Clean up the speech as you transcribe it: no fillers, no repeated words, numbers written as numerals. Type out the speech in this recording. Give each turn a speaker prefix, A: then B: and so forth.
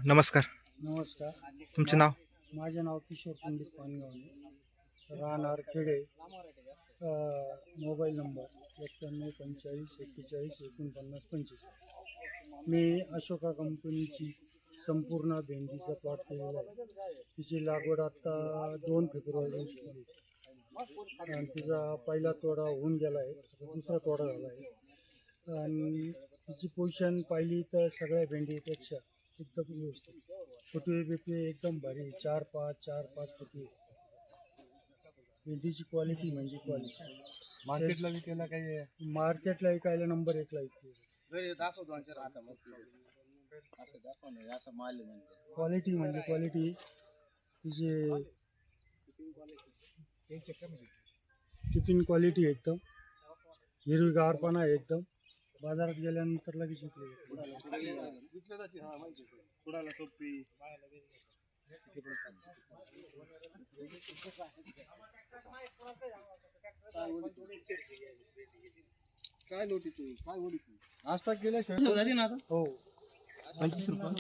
A: नमस्कार.
B: नमस्कार.
A: तुमचे नाव?
B: माझे नाव किशोर पंडित पानगावणे, राहणार खेडे. Mobile number 9145414925. मी अशोका कंपनीची संपूर्ण भेंडीचा प्लॉट केलेला आहे. तिची लागवड आत्ता 2 फेब्रुवारी रोजी केली आणि तिचा पहिला तोडा होऊन गेला आहे, दुसरा तोडा झाला आहे. आणि तिची पोझिशन पाहिली तर सगळ्या भेंडीपेक्षा एकदम व्यवस्थित. फुटवे बिटवे एकदम भारी, 4-5 फुटवे. भेंडीची क्वालिटी म्हणजे क्वालिटी.
C: मार्केटला विकायला काही
B: मार्केटला विकायला नंबर 1 ला विकते. क्वालिटी म्हणजे क्वालिटी. तिचे टिफिन क्वालिटी एकदम हिरवीगारपणा आहे एकदम. बाजारात गेल्यानंतर लगेच विकले
C: काय लोटी तू काय ओढी तू नाश्ता केल्याशिवाय
B: हो.
C: 25 रुपये